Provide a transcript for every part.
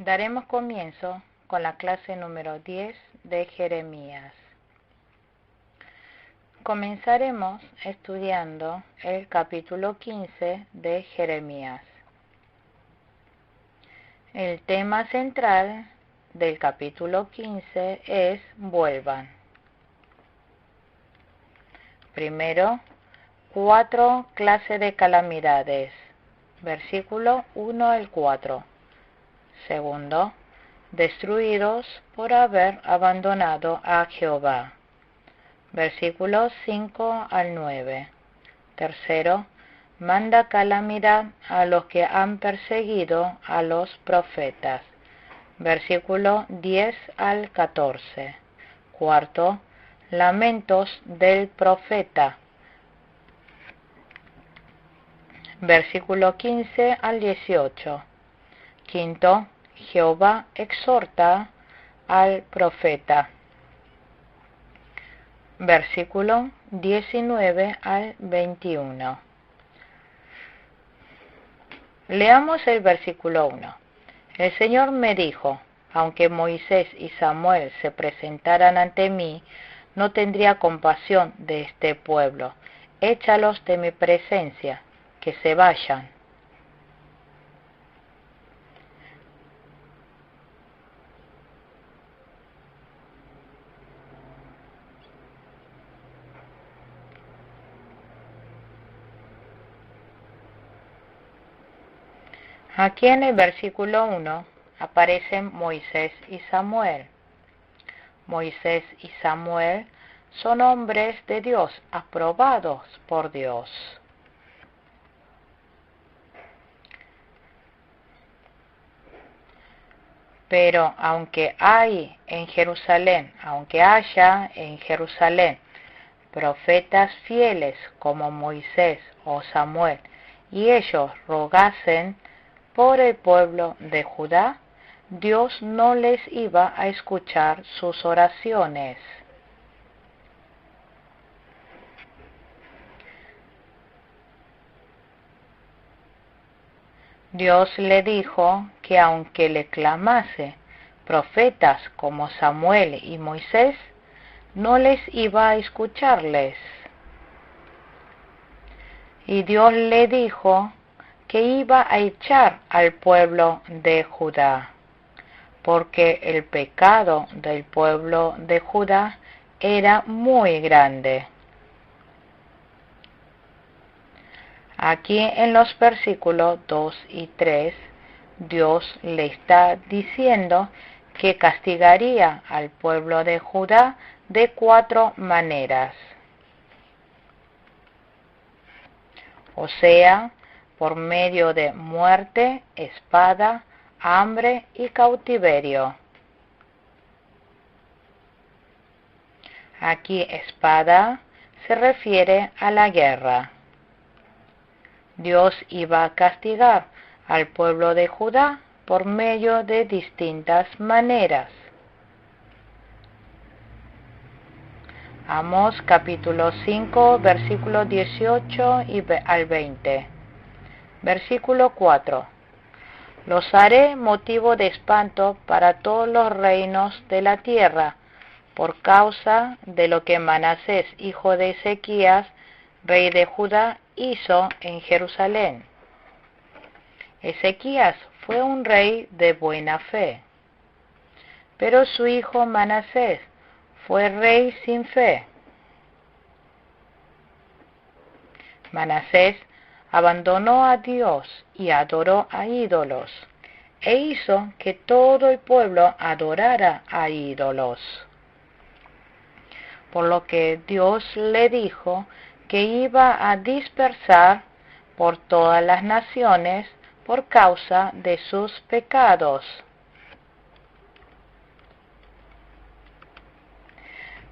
Daremos comienzo con la clase número 10 de Jeremías. Comenzaremos estudiando el capítulo 15 de Jeremías. El tema central del capítulo 15 es vuelvan. Primero, 4 clases de calamidades, versículo 1 al 4. Segundo, destruidos por haber abandonado a Jehová, versículos 5 al 9. Tercero, manda calamidad a los que han perseguido a los profetas, versículo 10 al 14. Cuarto, lamentos del profeta, versículo 15 al 18. Quinto, Jehová exhorta al profeta, versículo 19 al 21. Leamos el versículo 1. El Señor me dijo, aunque Moisés y Samuel se presentaran ante mí, no tendría compasión de este pueblo. Échalos de mi presencia, que se vayan. Aquí en el versículo 1 aparecen Moisés y Samuel. Moisés y Samuel son hombres de Dios, aprobados por Dios. Pero aunque haya en Jerusalén profetas fieles como Moisés o Samuel, y ellos rogasen por el pueblo de Judá, Dios no les iba a escuchar sus oraciones. Dios le dijo que aunque le clamase profetas como Samuel y Moisés, no les iba a escucharles. Y Dios le dijo que iba a echar al pueblo de Judá, porque el pecado del pueblo de Judá era muy grande. Aquí en los versículos 2 y 3, Dios le está diciendo que castigaría al pueblo de Judá de 4 maneras. O sea, por medio de muerte, espada, hambre y cautiverio. Aquí espada se refiere a la guerra. Dios iba a castigar al pueblo de Judá por medio de distintas maneras. Amós capítulo 5, versículo 18 al 20. Versículo 4. Los haré motivo de espanto para todos los reinos de la tierra, por causa de lo que Manasés, hijo de Ezequías, rey de Judá, hizo en Jerusalén. Ezequías fue un rey de buena fe, pero su hijo Manasés fue rey sin fe. Manasés abandonó a Dios y adoró a ídolos, e hizo que todo el pueblo adorara a ídolos. Por lo que Dios le dijo que iba a dispersar por todas las naciones por causa de sus pecados.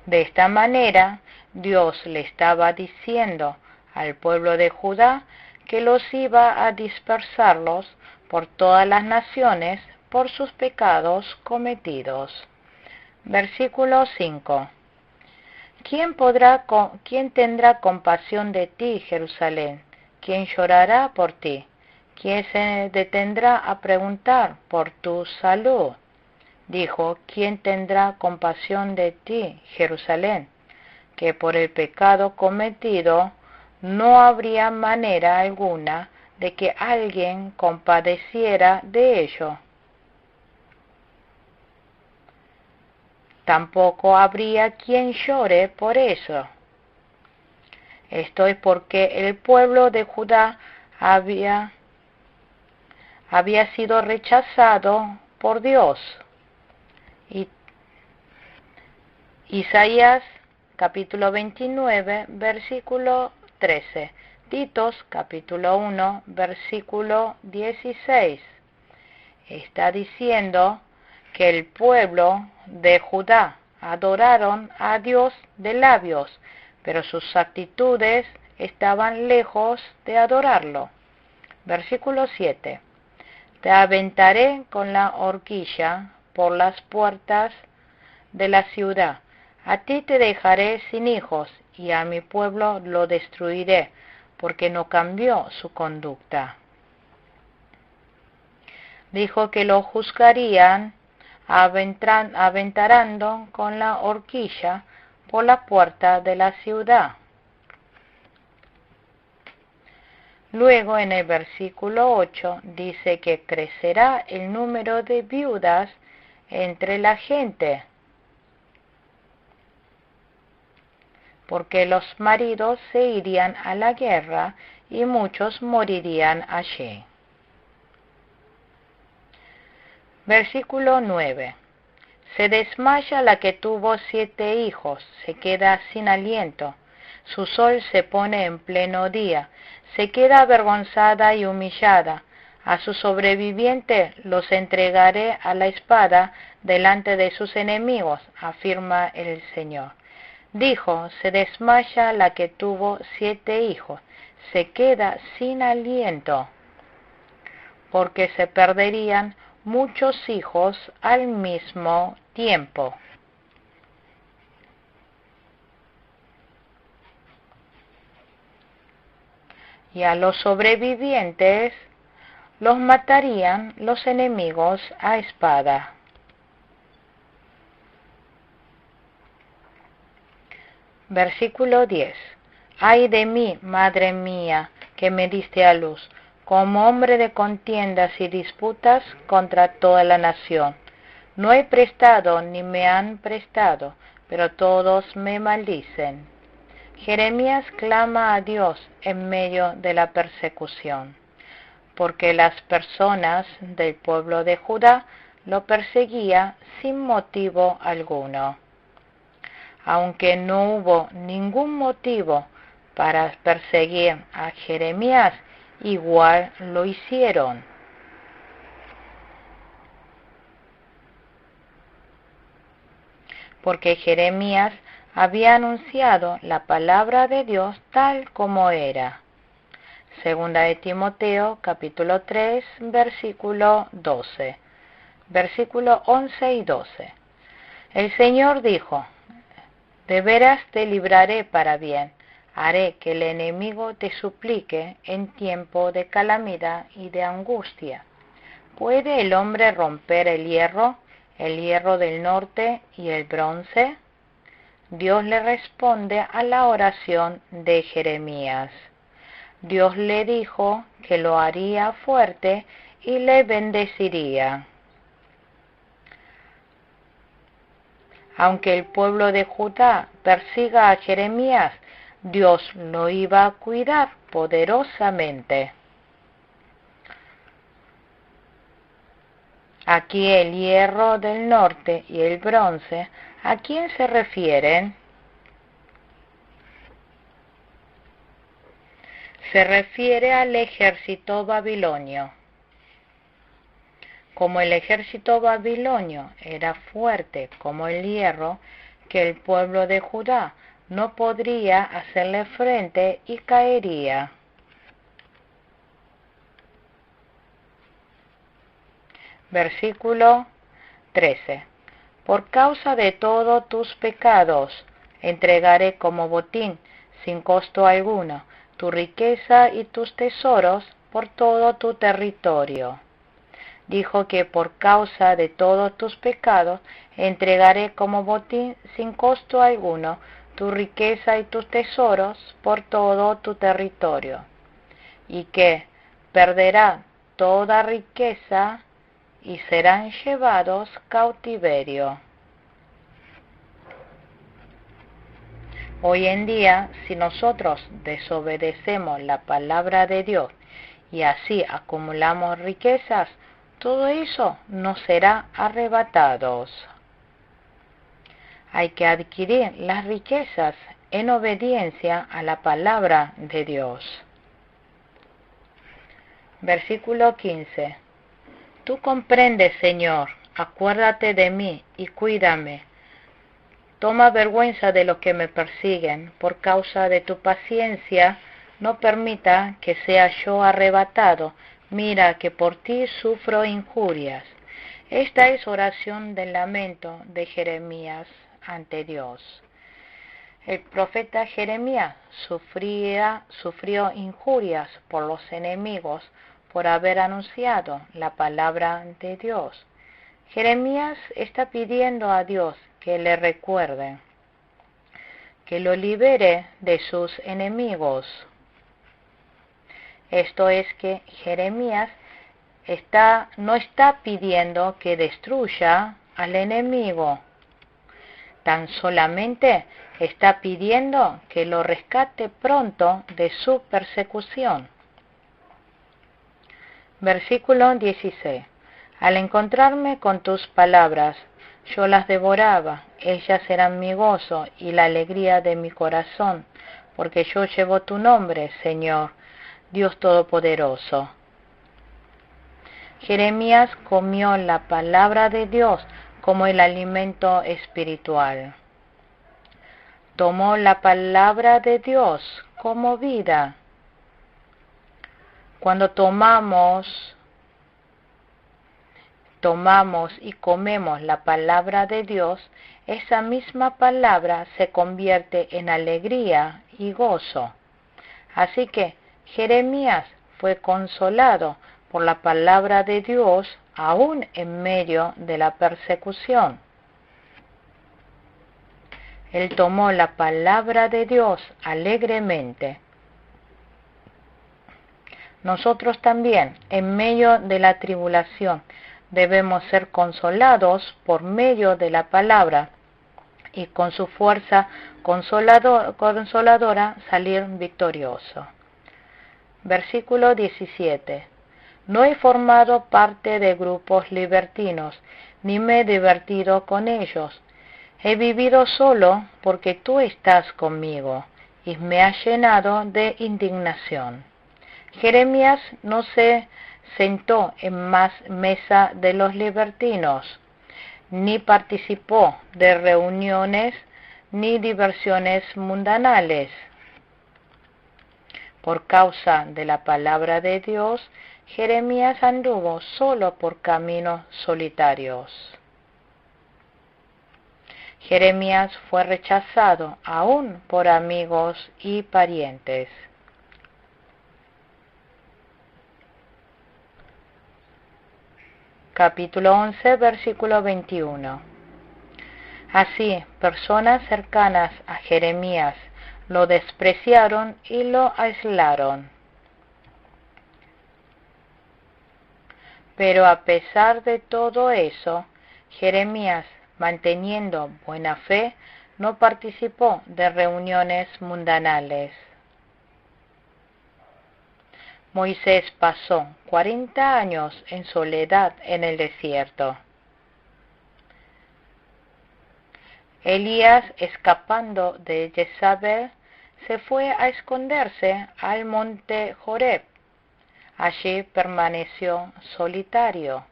De esta manera, Dios le estaba diciendo al pueblo de Judá que los iba a dispersarlos por todas las naciones por sus pecados cometidos. Versículo 5. ¿Quién tendrá compasión de ti, Jerusalén? ¿Quién llorará por ti? ¿quién se detendrá a preguntar por tu salud? Dijo, ¿quién tendrá compasión de ti, Jerusalén? Que por el pecado cometido no habría manera alguna de que alguien compadeciera de ello. Tampoco habría quien llore por eso. Esto es porque el pueblo de Judá había sido rechazado por Dios. Y Isaías capítulo 29, versículo 13. Titos capítulo 1, versículo 16. Está diciendo que el pueblo de Judá adoraron a Dios de labios, pero sus actitudes estaban lejos de adorarlo. Versículo 7. Te aventaré con la horquilla por las puertas de la ciudad. A ti te dejaré sin hijos, y a mi pueblo lo destruiré, porque no cambió su conducta. Dijo que lo juzgarían aventarando con la horquilla por la puerta de la ciudad. Luego en el versículo 8 dice que crecerá el número de viudas entre la gente, porque los maridos se irían a la guerra y muchos morirían allí. Versículo 9. Se desmaya la que tuvo 7 hijos, se queda sin aliento. Su sol se pone en pleno día, se queda avergonzada y humillada. A sus sobrevivientes los entregaré a la espada delante de sus enemigos, afirma el Señor. Dijo, se desmaya la que tuvo 7 hijos, se queda sin aliento, porque se perderían muchos hijos al mismo tiempo. Y a los sobrevivientes los matarían los enemigos a espada. Versículo 10. Ay de mí, madre mía, que me diste a luz, como hombre de contiendas y disputas contra toda la nación. No he prestado ni me han prestado, pero todos me maldicen. Jeremías clama a Dios en medio de la persecución, porque las personas del pueblo de Judá lo perseguían sin motivo alguno. Aunque no hubo ningún motivo para perseguir a Jeremías, igual lo hicieron. Porque Jeremías había anunciado la palabra de Dios tal como era. Segunda de Timoteo, capítulo 3, versículo 12. Versículo 11 y 12. El Señor dijo, de veras te libraré para bien, haré que el enemigo te suplique en tiempo de calamidad y de angustia. ¿Puede el hombre romper el hierro del norte y el bronce? Dios le responde a la oración de Jeremías. Dios le dijo que lo haría fuerte y le bendeciría. Aunque el pueblo de Judá persiga a Jeremías, Dios lo iba a cuidar poderosamente. Aquí el hierro del norte y el bronce, ¿a quién se refieren? Se refiere al ejército babilonio. Como el ejército babilonio era fuerte como el hierro, que el pueblo de Judá no podría hacerle frente y caería. Versículo 13. Por causa de todos tus pecados, entregaré como botín, sin costo alguno, tu riqueza y tus tesoros por todo tu territorio. Dijo que por causa de todos tus pecados entregaré como botín sin costo alguno tu riqueza y tus tesoros por todo tu territorio, y que perderá toda riqueza y serán llevados cautiverio. Hoy en día, si nosotros desobedecemos la palabra de Dios y así acumulamos riquezas, todo eso nos será arrebatado. Hay que adquirir las riquezas en obediencia a la palabra de Dios. Versículo 15. Tú comprendes, Señor, acuérdate de mí y cuídame. Toma vergüenza de los que me persiguen, por causa de tu paciencia, no permita que sea yo arrebatado. Mira que por ti sufro injurias. Esta es oración del lamento de Jeremías ante Dios. El profeta Jeremías sufrió injurias por los enemigos por haber anunciado la palabra de Dios. Jeremías está pidiendo a Dios que le recuerde, que lo libere de sus enemigos. Esto es que Jeremías no está pidiendo que destruya al enemigo, tan solamente está pidiendo que lo rescate pronto de su persecución. Versículo 16. Al encontrarme con tus palabras, yo las devoraba, ellas eran mi gozo y la alegría de mi corazón, porque yo llevo tu nombre, Señor, Dios Todopoderoso. Jeremías comió la palabra de Dios como el alimento espiritual. Tomó la palabra de Dios como vida. Cuando tomamos y comemos la palabra de Dios, esa misma palabra se convierte en alegría y gozo. Así que Jeremías fue consolado por la palabra de Dios aún en medio de la persecución. Él tomó la palabra de Dios alegremente. Nosotros también, en medio de la tribulación, debemos ser consolados por medio de la palabra y con su fuerza consoladora salir victorioso. Versículo 17. No he formado parte de grupos libertinos, ni me he divertido con ellos. He vivido solo porque tú estás conmigo, y me has llenado de indignación. Jeremías no se sentó en mesa de los libertinos, ni participó de reuniones ni diversiones mundanales. Por causa de la palabra de Dios, Jeremías anduvo solo por caminos solitarios. Jeremías fue rechazado aún por amigos y parientes. Capítulo 11, versículo 21. Así, personas cercanas a Jeremías lo despreciaron y lo aislaron. Pero a pesar de todo eso, Jeremías, manteniendo buena fe, no participó de reuniones mundanales. Moisés pasó 40 años en soledad en el desierto. Elías, escapando de Jezabel, se fue a esconderse al monte Joreb. Allí permaneció solitario.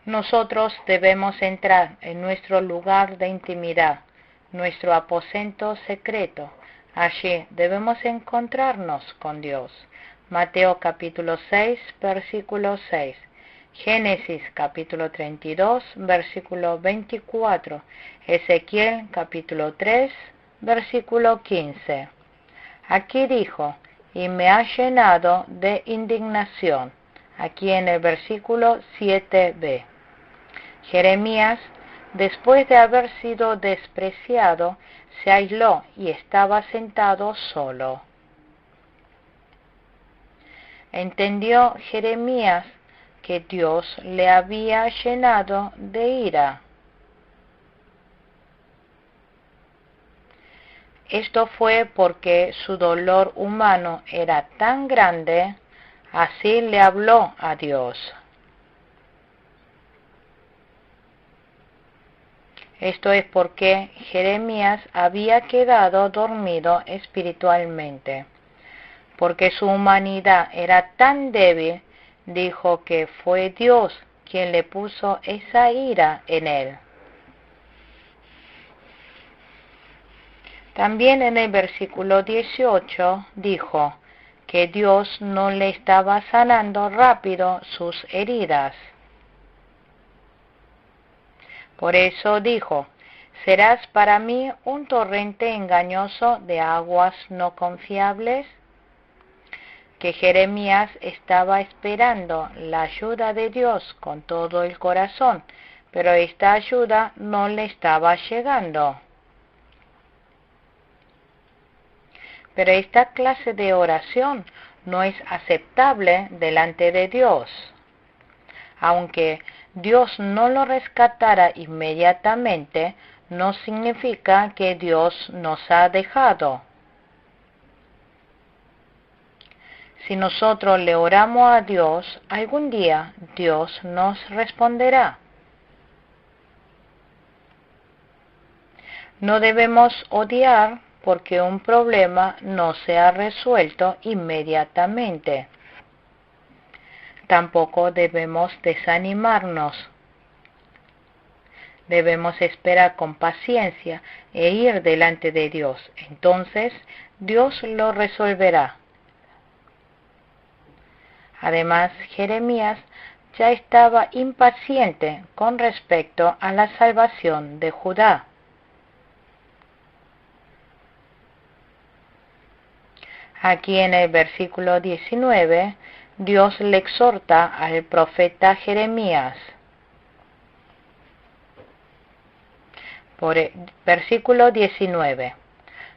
Nosotros debemos entrar en nuestro lugar de intimidad, nuestro aposento secreto. Allí debemos encontrarnos con Dios. Mateo capítulo 6, versículo 6. Génesis capítulo 32, versículo 24. Ezequiel capítulo 3, versículo 15. Aquí dijo, y me ha llenado de indignación. Aquí en el versículo 7b. Jeremías, después de haber sido despreciado, se aisló y estaba sentado solo. Entendió Jeremías que Dios le había llenado de ira. Esto fue porque su dolor humano era tan grande, así le habló a Dios. Esto es porque Jeremías había quedado dormido espiritualmente. Porque su humanidad era tan débil, dijo que fue Dios quien le puso esa ira en él. También en el versículo 18 dijo que Dios no le estaba sanando rápido sus heridas. Por eso dijo, ¿serás para mí un torrente engañoso de aguas no confiables? Que Jeremías estaba esperando la ayuda de Dios con todo el corazón, pero esta ayuda no le estaba llegando. Pero esta clase de oración no es aceptable delante de Dios. Aunque Dios no lo rescatara inmediatamente, no significa que Dios nos ha dejado. Si nosotros le oramos a Dios, algún día Dios nos responderá. No debemos odiar porque un problema no se ha resuelto inmediatamente. Tampoco debemos desanimarnos. Debemos esperar con paciencia e ir delante de Dios. Entonces, Dios lo resolverá. Además, Jeremías ya estaba impaciente con respecto a la salvación de Judá. Aquí en el versículo 19, Dios le exhorta al profeta Jeremías. Versículo 19.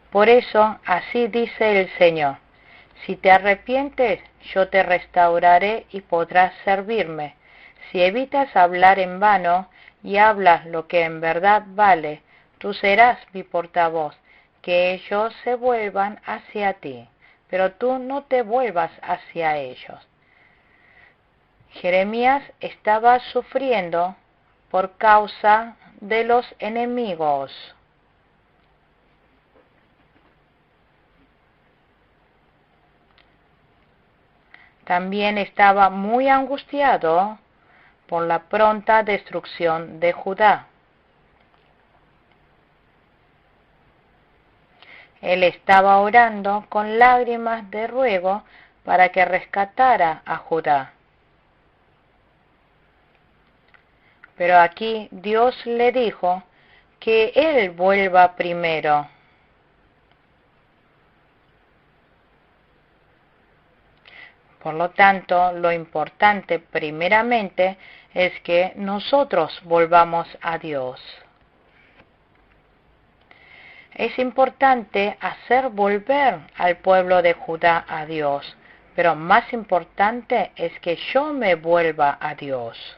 Por eso, así dice el Señor, si te arrepientes, yo te restauraré y podrás servirme. Si evitas hablar en vano y hablas lo que en verdad vale, tú serás mi portavoz, que ellos se vuelvan hacia ti, pero tú no te vuelvas hacia ellos. Jeremías estaba sufriendo por causa de los enemigos. También estaba muy angustiado por la pronta destrucción de Judá. Él estaba orando con lágrimas de ruego para que rescatara a Judá. Pero aquí Dios le dijo que él vuelva primero. Por lo tanto, lo importante primeramente es que nosotros volvamos a Dios. Es importante hacer volver al pueblo de Judá a Dios, pero más importante es que yo me vuelva a Dios.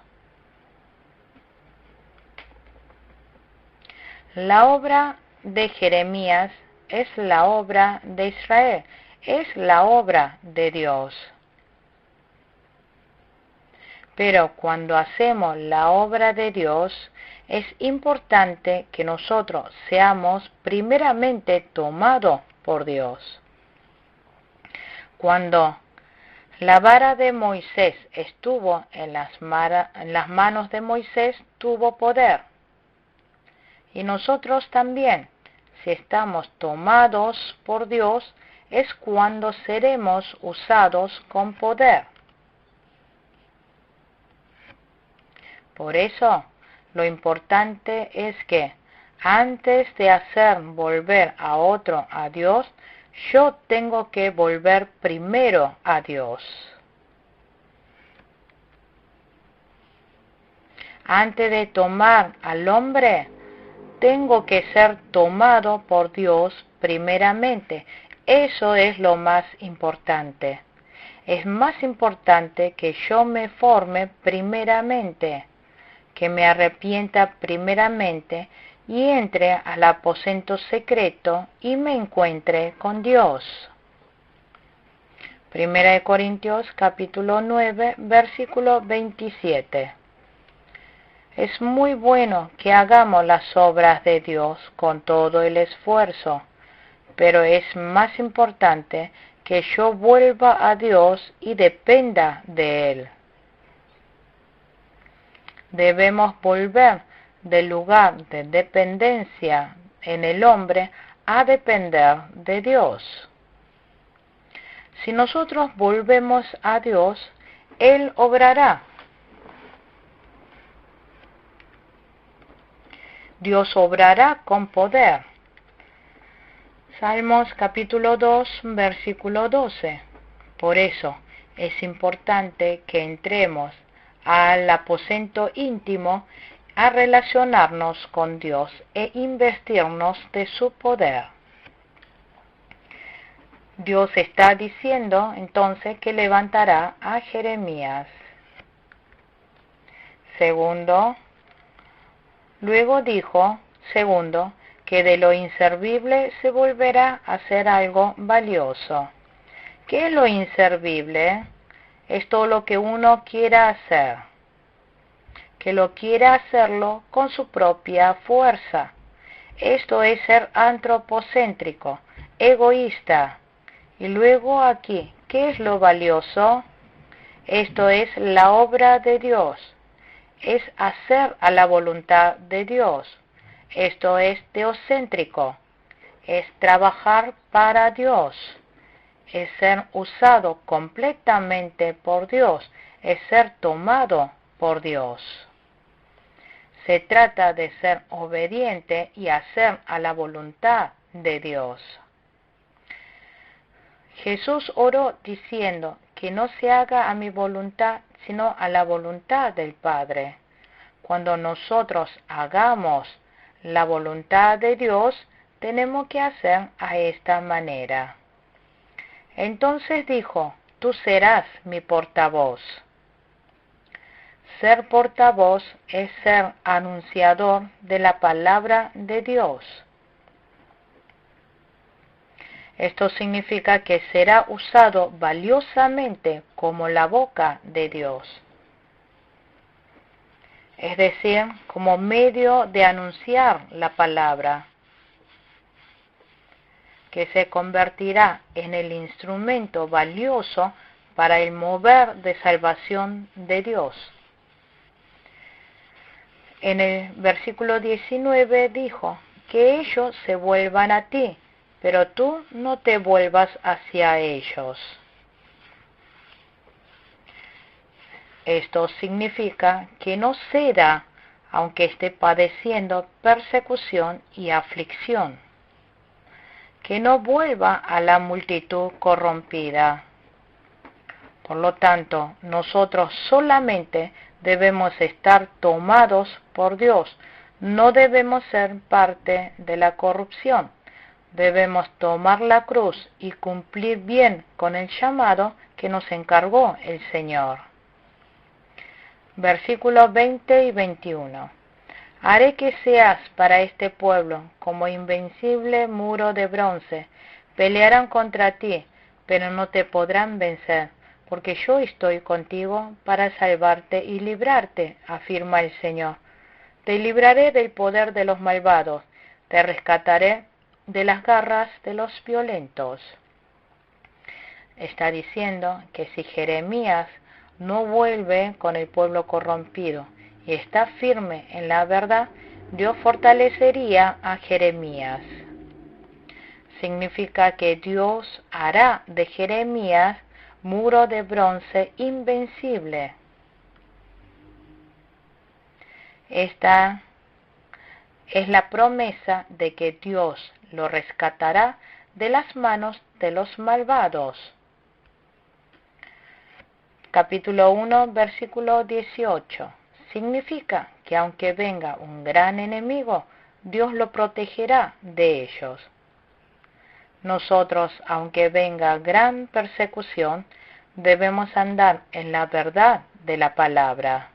La obra de Jeremías es la obra de Israel, es la obra de Dios. Pero cuando hacemos la obra de Dios, es importante que nosotros seamos primeramente tomados por Dios. Cuando la vara de Moisés estuvo en las manos de Moisés, tuvo poder. Y nosotros también, si estamos tomados por Dios, es cuando seremos usados con poder. Por eso, lo importante es que antes de hacer volver a otro a Dios, yo tengo que volver primero a Dios. Antes de tomar al hombre, tengo que ser tomado por Dios primeramente. Eso es lo más importante. Es más importante que yo me forme primeramente, que me arrepienta primeramente y entre al aposento secreto y me encuentre con Dios. Primera de Corintios capítulo 9, versículo 27. Es muy bueno que hagamos las obras de Dios con todo el esfuerzo, pero es más importante que yo vuelva a Dios y dependa de Él. Debemos volver del lugar de dependencia en el hombre a depender de Dios. Si nosotros volvemos a Dios, Él obrará. Dios obrará con poder. Salmos capítulo 2, versículo 12. Por eso es importante que entremos al aposento íntimo a relacionarnos con Dios e investirnos de su poder. Dios está diciendo entonces que levantará a Jeremías. Luego dijo, que de lo inservible se volverá a hacer algo valioso. ¿Qué es lo inservible? Es todo lo que uno quiera hacer, que lo quiera hacerlo con su propia fuerza. Esto es ser antropocéntrico, egoísta. Y luego aquí, ¿qué es lo valioso? Esto es la obra de Dios, es hacer a la voluntad de Dios. Esto es teocéntrico, es trabajar para Dios, es ser usado completamente por Dios, es ser tomado por Dios. Se trata de ser obediente y hacer a la voluntad de Dios. Jesús oró diciendo que no se haga a mi voluntad, sino a la voluntad del Padre. Cuando nosotros hagamos la voluntad de Dios, tenemos que hacer a esta manera. Entonces dijo, tú serás mi portavoz. Ser portavoz es ser anunciador de la palabra de Dios. Esto significa que será usado valiosamente como la boca de Dios. Es decir, como medio de anunciar la palabra, que se convertirá en el instrumento valioso para el mover de salvación de Dios. En el versículo 19 dijo, que ellos se vuelvan a ti, pero tú no te vuelvas hacia ellos. Esto significa que no ceda aunque esté padeciendo persecución y aflicción, que no vuelva a la multitud corrompida. Por lo tanto, nosotros solamente debemos estar tomados por Dios, no debemos ser parte de la corrupción. Debemos tomar la cruz y cumplir bien con el llamado que nos encargó el Señor. Versículos 20 y 21. Haré que seas para este pueblo como invencible muro de bronce. Pelearán contra ti, pero no te podrán vencer, porque yo estoy contigo para salvarte y librarte, afirma el Señor. Te libraré del poder de los malvados, te rescataré de las garras de los violentos. Está diciendo que si Jeremías no vuelve con el pueblo corrompido y está firme en la verdad, Dios fortalecería a Jeremías. Significa que Dios hará de Jeremías muro de bronce invencible. Esta es la promesa de que Dios lo rescatará de las manos de los malvados. Capítulo 1, versículo 18. Significa que aunque venga un gran enemigo, Dios lo protegerá de ellos. Nosotros, aunque venga gran persecución, debemos andar en la verdad de la palabra.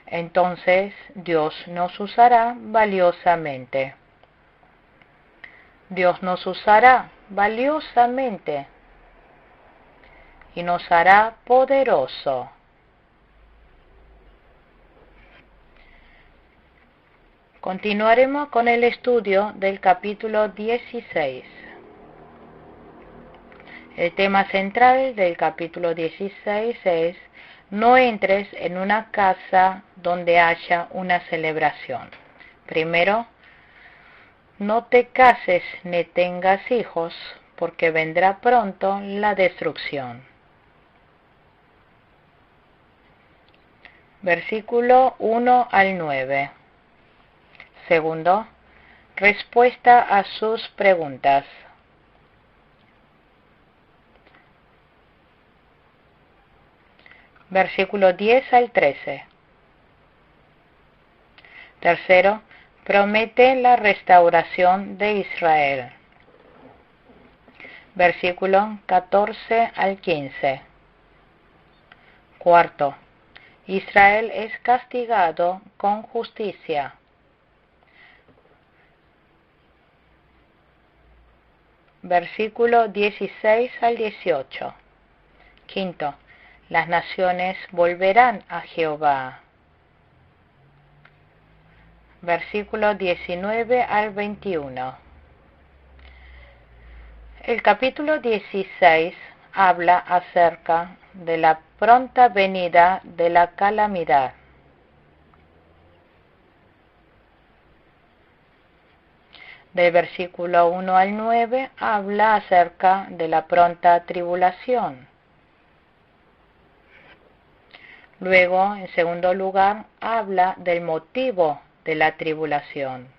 Entonces Dios nos usará valiosamente. Dios nos usará valiosamente y nos hará poderoso. Continuaremos con el estudio del capítulo 16. El tema central del capítulo 16 es: no entres en una casa donde haya una celebración. Primero, no te cases ni tengas hijos, porque vendrá pronto la destrucción. Versículo 1 al 9. Segundo, respuesta a sus preguntas. Versículo 10 al 13. Tercero, promete la restauración de Israel. Versículo 14 al 15. Cuarto, Israel es castigado con justicia. Versículo 16 al 18. Quinto, las naciones volverán a Jehová. Versículo 19 al 21. El capítulo 16 habla acerca de la pronta venida de la calamidad. Del versículo 1 al 9 habla acerca de la pronta tribulación. Luego, en segundo lugar, habla del motivo de la tribulación.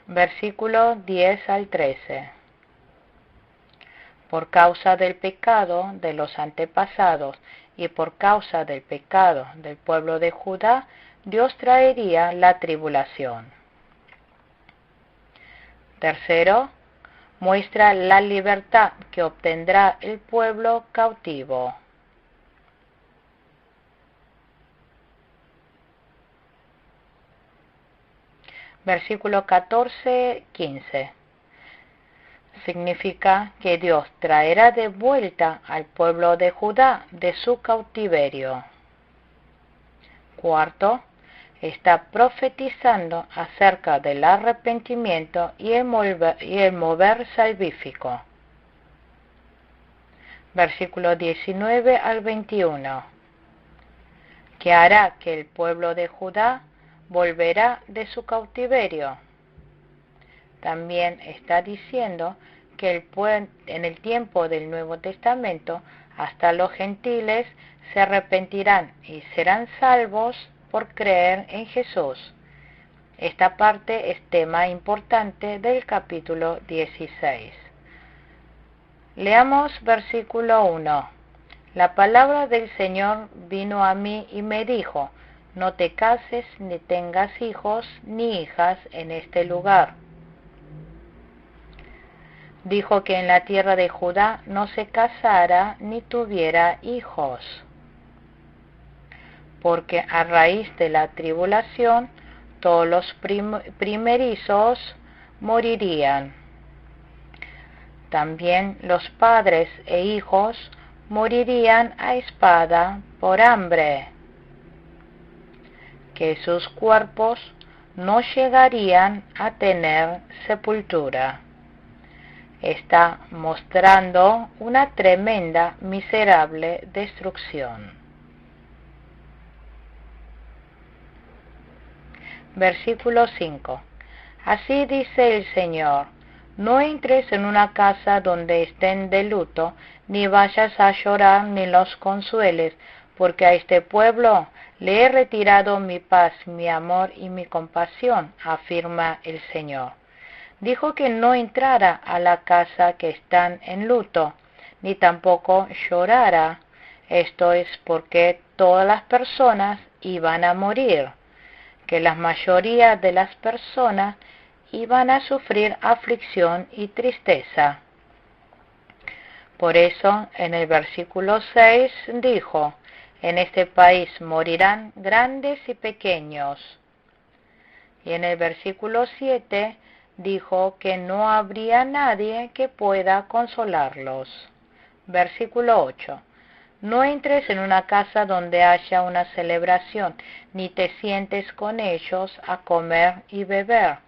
Versículo 10 al 13. Por causa del pecado de los antepasados y por causa del pecado del pueblo de Judá, Dios traería la tribulación. Tercero, muestra la libertad que obtendrá el pueblo cautivo. Versículo 14-15. Significa que Dios traerá de vuelta al pueblo de Judá de su cautiverio. Cuarto, está profetizando acerca del arrepentimiento y el mover salvífico. Versículo 19 al 21. Que hará que el pueblo de Judá volverá de su cautiverio. También está diciendo que en el tiempo del Nuevo Testamento hasta los gentiles se arrepentirán y serán salvos por creer en Jesús. Esta parte es tema importante del capítulo 16. Leamos versículo 1. La palabra del Señor vino a mí y me dijo: no te cases ni tengas hijos ni hijas en este lugar. Dijo que en la tierra de Judá no se casara ni tuviera hijos, porque a raíz de la tribulación todos los primerizos morirían. También los padres e hijos morirían a espada por hambre, que sus cuerpos no llegarían a tener sepultura. Está mostrando una tremenda, miserable destrucción. Versículo 5. Así dice el Señor: no entres en una casa donde estén de luto, ni vayas a llorar ni los consueles, porque a este pueblo le he retirado mi paz, mi amor y mi compasión, afirma el Señor. Dijo que no entrara a la casa que están en luto, ni tampoco llorara. Esto es porque todas las personas iban a morir, que la mayoría de las personas iban a sufrir aflicción y tristeza. Por eso, en el versículo 6 dijo, en este país morirán grandes y pequeños. Y en el versículo 7 dijo que no habría nadie que pueda consolarlos. Versículo 8. No entres en una casa donde haya una celebración, ni te sientes con ellos a comer y beber.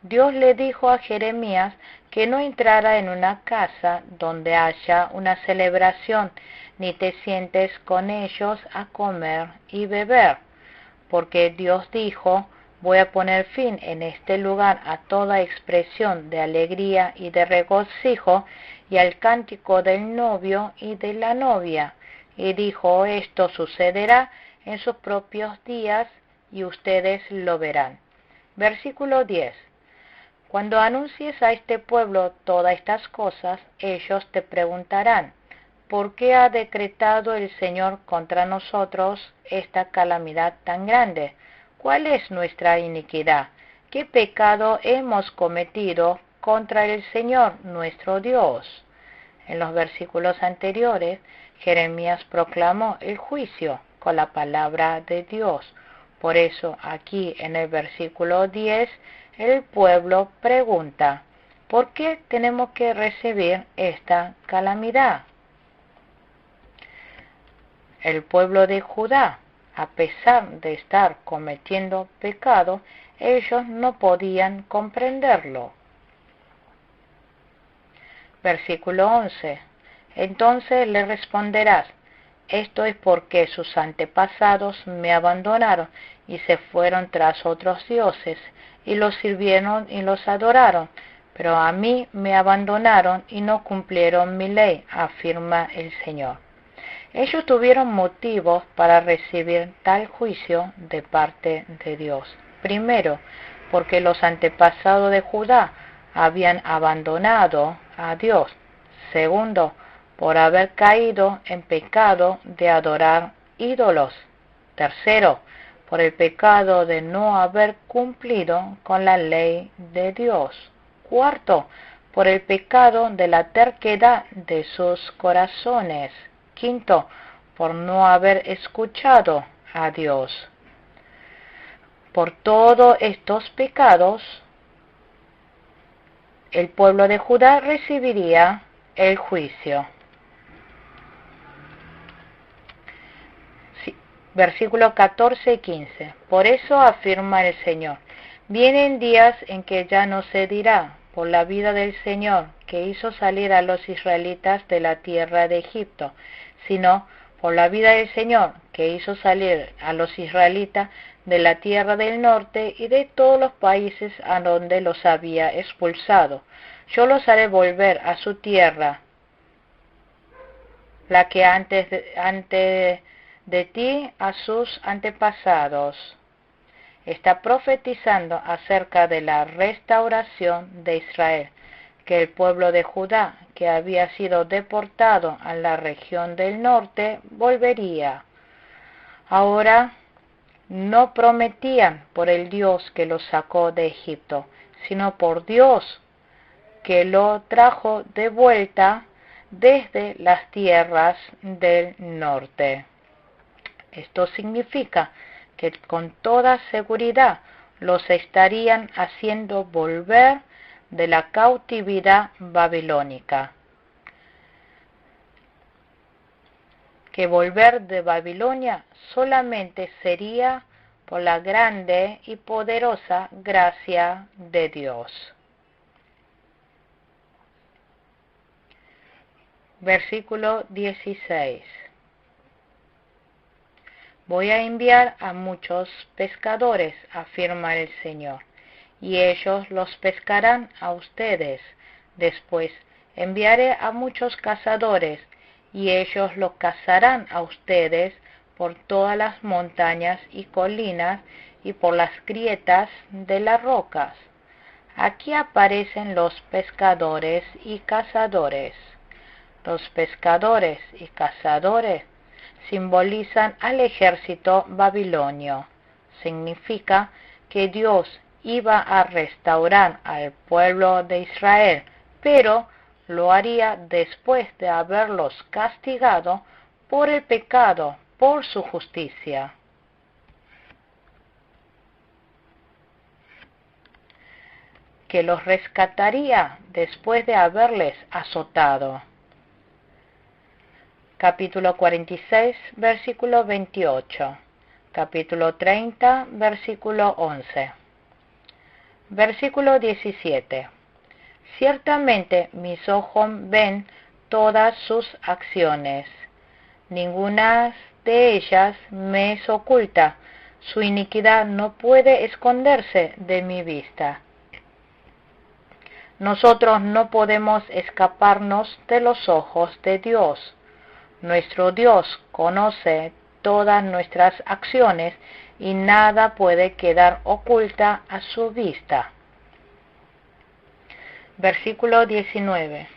Dios le dijo a Jeremías que no entrara en una casa donde haya una celebración, ni te sientes con ellos a comer y beber, porque Dios dijo, voy a poner fin en este lugar a toda expresión de alegría y de regocijo y al cántico del novio y de la novia. Y dijo, esto sucederá en sus propios días y ustedes lo verán. Versículo 10. Cuando anuncies a este pueblo todas estas cosas, ellos te preguntarán, ¿por qué ha decretado el Señor contra nosotros esta calamidad tan grande? ¿Cuál es nuestra iniquidad? ¿Qué pecado hemos cometido contra el Señor nuestro Dios? En los versículos anteriores, Jeremías proclamó el juicio con la palabra de Dios. Por eso, aquí en el versículo 10, el pueblo pregunta, ¿por qué tenemos que recibir esta calamidad? El pueblo de Judá, a pesar de estar cometiendo pecado, ellos no podían comprenderlo. Versículo 11. Entonces le responderás, esto es porque sus antepasados me abandonaron y se fueron tras otros dioses, y los sirvieron y los adoraron, pero a mí me abandonaron y no cumplieron mi ley, afirma el Señor. Ellos tuvieron motivos para recibir tal juicio de parte de Dios. Primero, porque los antepasados de Judá habían abandonado a Dios. Segundo, por haber caído en pecado de adorar ídolos. Tercero, por el pecado de no haber cumplido con la ley de Dios. Cuarto, por el pecado de la terquedad de sus corazones. Quinto, por no haber escuchado a Dios. Por todos estos pecados, el pueblo de Judá recibiría el juicio. Versículos 14 y 15. Por eso afirma el Señor, vienen días en que ya no se dirá, por la vida del Señor, que hizo salir a los israelitas de la tierra de Egipto, sino por la vida del Señor, que hizo salir a los israelitas de la tierra del norte y de todos los países a donde los había expulsado. Yo los haré volver a su tierra, la que antes de ti a sus antepasados. Está profetizando acerca de la restauración de Israel, que el pueblo de Judá, que había sido deportado a la región del norte, volvería. Ahora no prometían por el Dios que los sacó de Egipto, sino por Dios que lo trajo de vuelta desde las tierras del norte. Esto significa que con toda seguridad los estarían haciendo volver de la cautividad babilónica. Que volver de Babilonia solamente sería por la grande y poderosa gracia de Dios. Versículo 16. Voy a enviar a muchos pescadores, afirma el Señor, y ellos los pescarán a ustedes. Después enviaré a muchos cazadores, y ellos lo cazarán a ustedes por todas las montañas y colinas y por las grietas de las rocas. Aquí aparecen los pescadores y cazadores. Los pescadores y cazadores simbolizan al ejército babilonio. Significa que Dios iba a restaurar al pueblo de Israel, pero lo haría después de haberlos castigado por el pecado, por su justicia. Que los rescataría después de haberles azotado. Capítulo 46, versículo 28. Capítulo 30, versículo 11. Versículo 17. Ciertamente mis ojos ven todas sus acciones. Ninguna de ellas me es oculta. Su iniquidad no puede esconderse de mi vista. Nosotros no podemos escaparnos de los ojos de Dios. Nuestro Dios conoce todas nuestras acciones y nada puede quedar oculta a su vista. Versículo 19.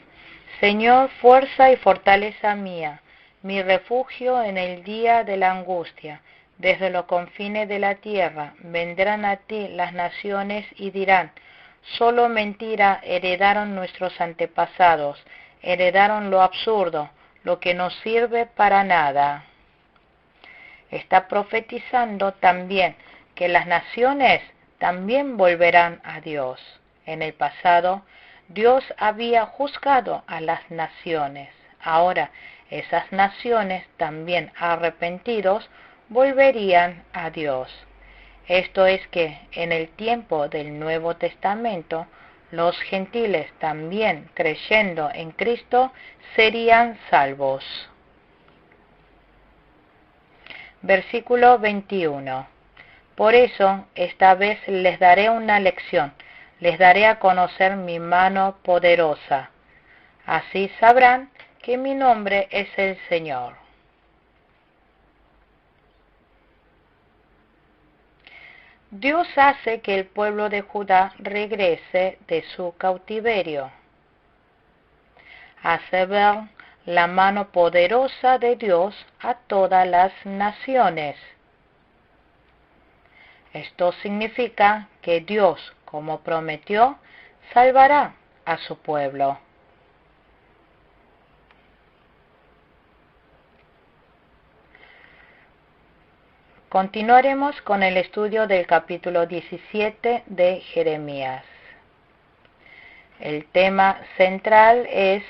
Señor, fuerza y fortaleza mía, mi refugio en el día de la angustia. Desde los confines de la tierra vendrán a ti las naciones y dirán: solo mentira heredaron nuestros antepasados, heredaron lo absurdo, lo que no sirve para nada. Está profetizando también que las naciones también volverán a Dios. En el pasado, Dios había juzgado a las naciones. Ahora, esas naciones también arrepentidos volverían a Dios. Esto es que en el tiempo del Nuevo Testamento, los gentiles también creyendo en Cristo serían salvos. Versículo 21. Por eso, esta vez les daré una lección, les daré a conocer mi mano poderosa. Así sabrán que mi nombre es el Señor. Dios hace que el pueblo de Judá regrese de su cautiverio. Hace ver la mano poderosa de Dios a todas las naciones. Esto significa que Dios, como prometió, salvará a su pueblo. Continuaremos con el estudio del capítulo 17 de Jeremías. El tema central es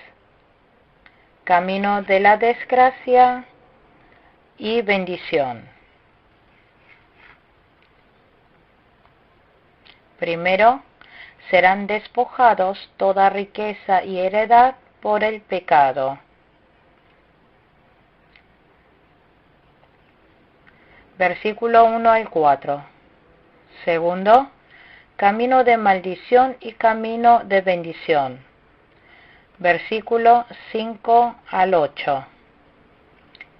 camino de la desgracia y bendición. Primero, serán despojados toda riqueza y heredad por el pecado. Versículo 1 al 4. Segundo, camino de maldición y camino de bendición. Versículo 5 al 8.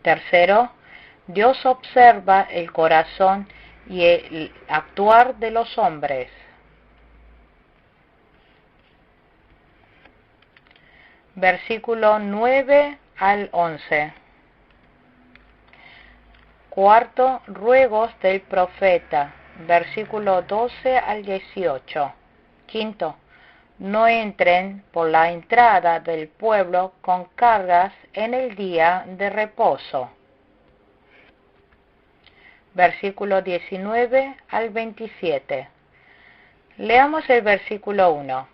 Tercero, Dios observa el corazón y el actuar de los hombres. Versículo 9 al 11. Cuarto, ruegos del profeta, versículo 12 al 18. Quinto, no entren por la entrada del pueblo con cargas en el día de reposo. Versículo 19 al 27. Leamos el versículo 1.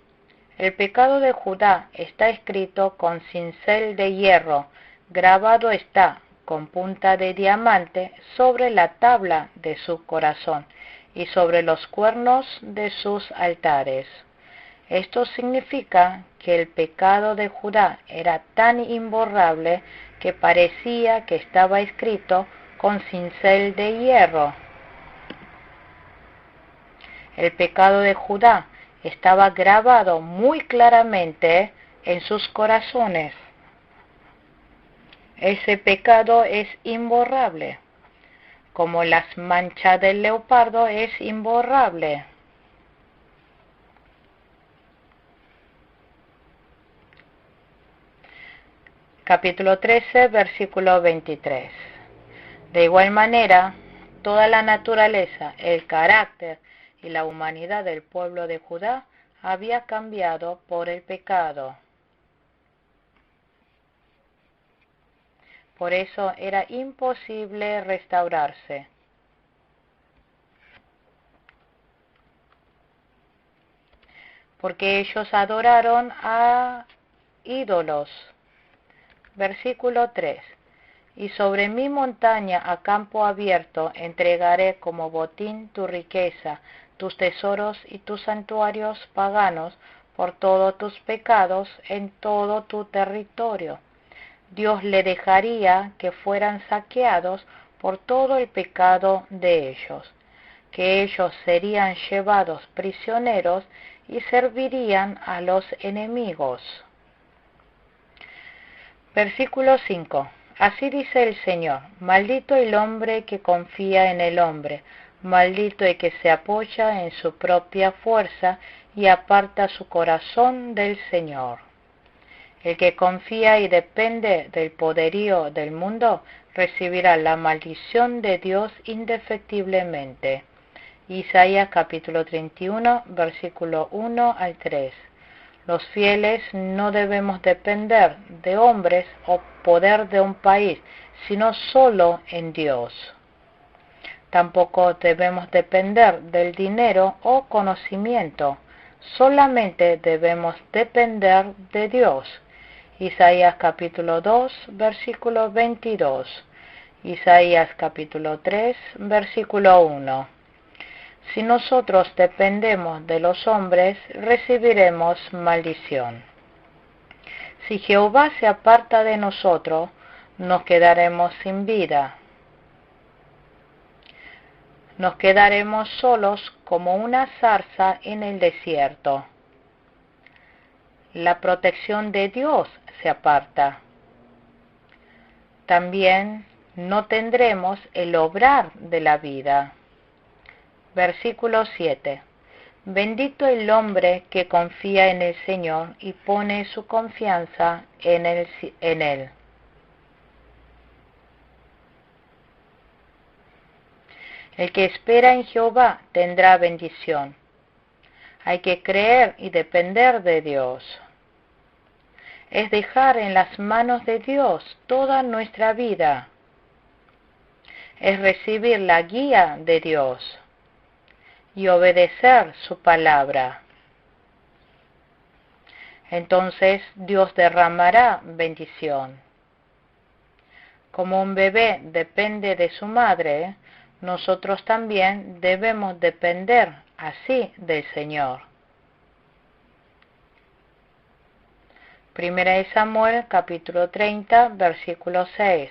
El pecado de Judá está escrito con cincel de hierro, grabado está con punta de diamante sobre la tabla de su corazón y sobre los cuernos de sus altares. Esto significa que el pecado de Judá era tan imborrable que parecía que estaba escrito con cincel de hierro. El pecado de Judá estaba grabado muy claramente en sus corazones. Ese pecado es imborrable, como las manchas del leopardo es imborrable. Capítulo 13, versículo 23. De igual manera, toda la naturaleza, el carácter y la humanidad del pueblo de Judá había cambiado por el pecado. Por eso era imposible restaurarse. Porque ellos adoraron a ídolos. Versículo 3. Y sobre mi montaña a campo abierto entregaré como botín tu riqueza, tus tesoros y tus santuarios paganos por todos tus pecados en todo tu territorio. Dios le dejaría que fueran saqueados por todo el pecado de ellos, que ellos serían llevados prisioneros y servirían a los enemigos. Versículo 5. Así dice el Señor: maldito el hombre que confía en el hombre, maldito el que se apoya en su propia fuerza y aparta su corazón del Señor. El que confía y depende del poderío del mundo recibirá la maldición de Dios indefectiblemente. Isaías capítulo 31, versículo 1 al 3. Los fieles no debemos depender de hombres o poder de un país, sino solo en Dios. Tampoco debemos depender del dinero o conocimiento, solamente debemos depender de Dios. Isaías capítulo 2, versículo 22. Isaías capítulo 3, versículo 1. Si nosotros dependemos de los hombres, recibiremos maldición. Si Jehová se aparta de nosotros, nos quedaremos sin vida. Nos quedaremos solos como una zarza en el desierto. La protección de Dios se aparta. También no tendremos el obrar de la vida. Versículo 7. Bendito el hombre que confía en el Señor y pone su confianza en Él. El que espera en Jehová tendrá bendición. Hay que creer y depender de Dios. Es dejar en las manos de Dios toda nuestra vida. Es recibir la guía de Dios y obedecer su palabra. Entonces Dios derramará bendición. Como un bebé depende de su madre, nosotros también debemos depender así del Señor. Primera de Samuel capítulo 30, versículo 6.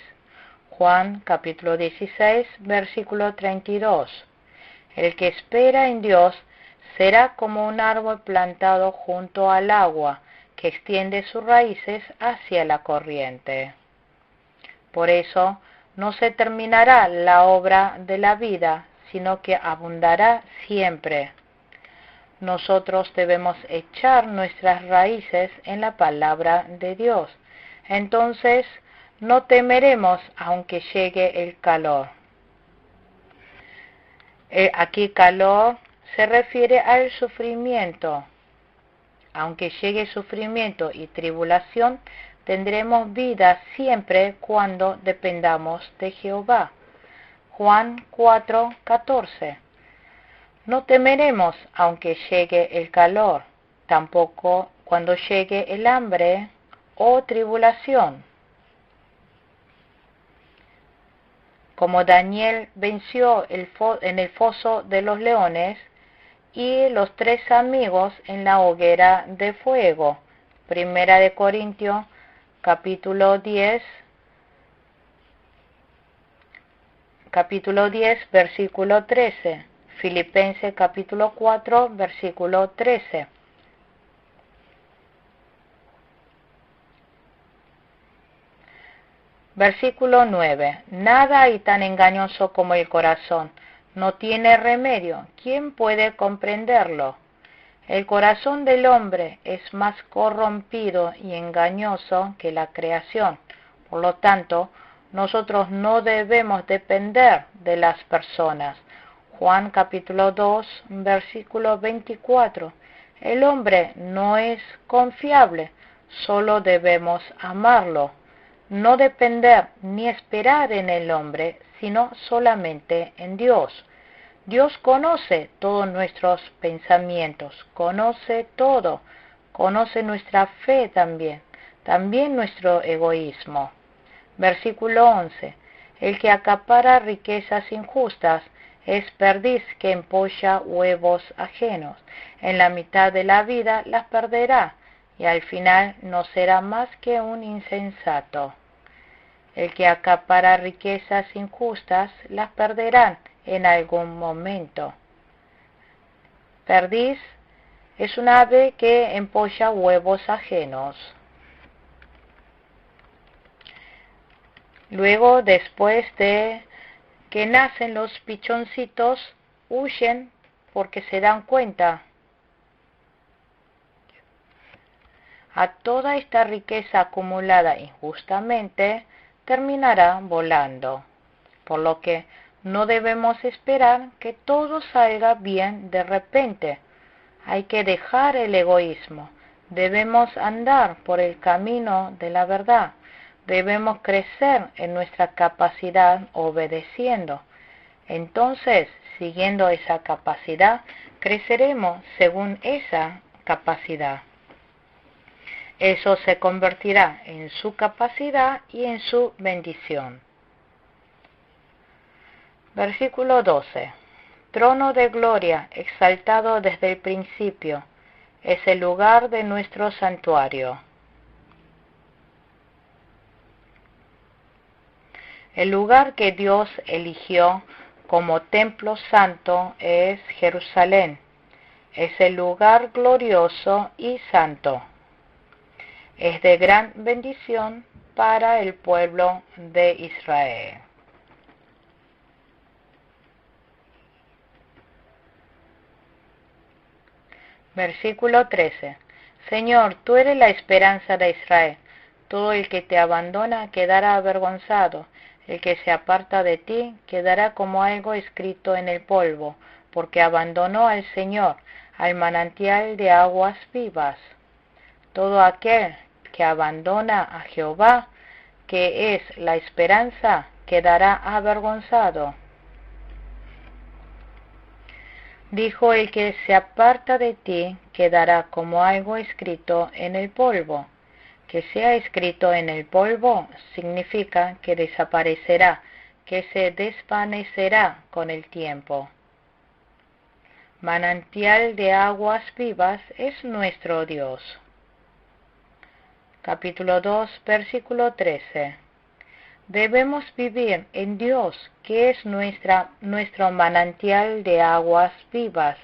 Juan capítulo 16, versículo 32. El que espera en Dios será como un árbol plantado junto al agua, que extiende sus raíces hacia la corriente. Por eso no se terminará la obra de la vida, sino que abundará siempre. Nosotros debemos echar nuestras raíces en la palabra de Dios. Entonces no temeremos aunque llegue el calor. Aquí calor se refiere al sufrimiento. Aunque llegue sufrimiento y tribulación, tendremos vida siempre cuando dependamos de Jehová. Juan 4:14. No temeremos aunque llegue el calor, tampoco cuando llegue el hambre o tribulación. Como Daniel venció en el foso de los leones y los 3 amigos en la hoguera de fuego. Primera de Corintios capítulo 10, versículo 13. Filipenses capítulo 4, versículo 13. Versículo 9. Nada hay tan engañoso como el corazón. No tiene remedio. ¿Quién puede comprenderlo? El corazón del hombre es más corrompido y engañoso que la creación. Por lo tanto, nosotros no debemos depender de las personas. Juan capítulo 2, versículo 24. El hombre no es confiable, solo debemos amarlo. No depender ni esperar en el hombre, sino solamente en Dios. Dios conoce todos nuestros pensamientos, conoce todo, conoce nuestra fe también nuestro egoísmo. Versículo 11. El que acapara riquezas injustas es perdiz que empolla huevos ajenos. En la mitad de la vida las perderá y al final no será más que un insensato. El que acapara riquezas injustas las perderán en algún momento. Perdiz es un ave que empolla huevos ajenos. Luego, después de que nacen los pichoncitos, huyen porque se dan cuenta. A toda esta riqueza acumulada injustamente terminará volando, por lo que no debemos esperar que todo salga bien de repente. Hay que dejar el egoísmo. Debemos andar por el camino de la verdad. Debemos crecer en nuestra capacidad obedeciendo. Entonces, siguiendo esa capacidad, creceremos según esa capacidad. Eso se convertirá en su capacidad y en su bendición. Versículo 12. Trono de gloria, exaltado desde el principio, es el lugar de nuestro santuario. El lugar que Dios eligió como templo santo es Jerusalén. Es el lugar glorioso y santo. Es de gran bendición para el pueblo de Israel. Versículo 13. Señor, tú eres la esperanza de Israel. Todo el que te abandona quedará avergonzado. El que se aparta de ti quedará como algo escrito en el polvo, porque abandonó al Señor, al manantial de aguas vivas. Todo aquel que abandona a Jehová, que es la esperanza, quedará avergonzado. Dijo: el que se aparta de ti quedará como algo escrito en el polvo. Que sea escrito en el polvo significa que desaparecerá, que se desvanecerá con el tiempo. Manantial de aguas vivas es nuestro Dios. Capítulo 2, versículo 13. Debemos vivir en Dios, que es nuestro manantial de aguas vivas.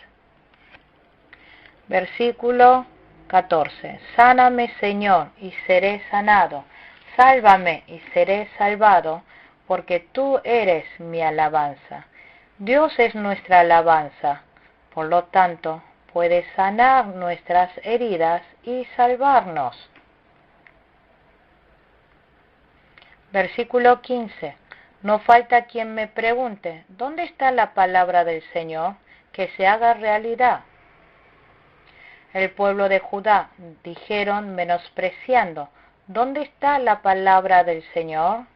Versículo 14. Sáname, Señor, y seré sanado. Sálvame y seré salvado, porque tú eres mi alabanza. Dios es nuestra alabanza. Por lo tanto, puede sanar nuestras heridas y salvarnos. Versículo 15. No falta quien me pregunte: ¿dónde está la palabra del Señor? Que se haga realidad. El pueblo de Judá dijeron menospreciando: ¿dónde está la palabra del Señor?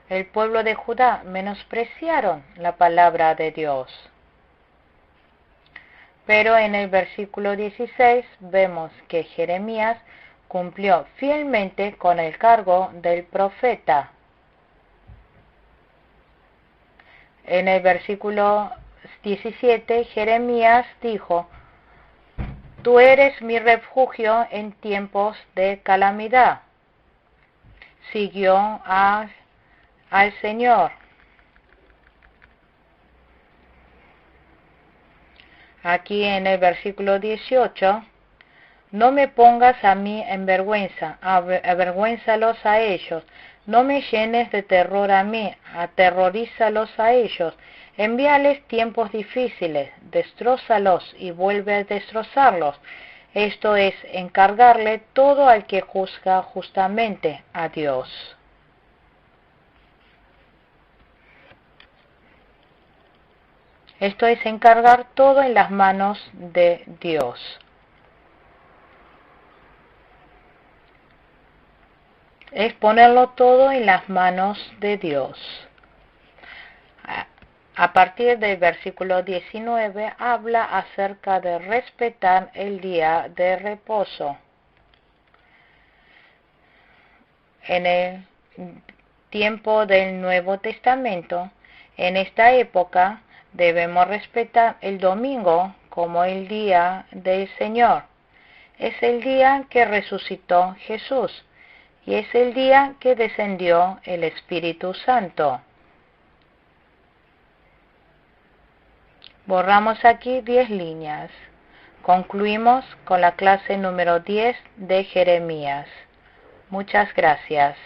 El pueblo de Judá menospreciaron la palabra de Dios. Pero en el versículo 16 vemos que Jeremías cumplió fielmente con el cargo del profeta. En el versículo 17, Jeremías dijo: tú eres mi refugio en tiempos de calamidad. Siguió al Señor. Aquí en el versículo 18 No me pongas a mí en vergüenza, avergüénzalos a ellos. No me llenes de terror a mí, aterrorízalos a ellos. Envíales tiempos difíciles, destrózalos y vuelve a destrozarlos. Esto es encargarle todo al que juzga justamente, a Dios. Esto es encargar todo en las manos de Dios. Es ponerlo todo en las manos de Dios. A partir del versículo 19 habla acerca de respetar el día de reposo. En el tiempo del Nuevo Testamento, en esta época, debemos respetar el domingo como el día del Señor. Es el día que resucitó Jesús y es el día que descendió el Espíritu Santo. Borramos aquí 10 líneas. Concluimos con la clase número 10 de Jeremías. Muchas gracias.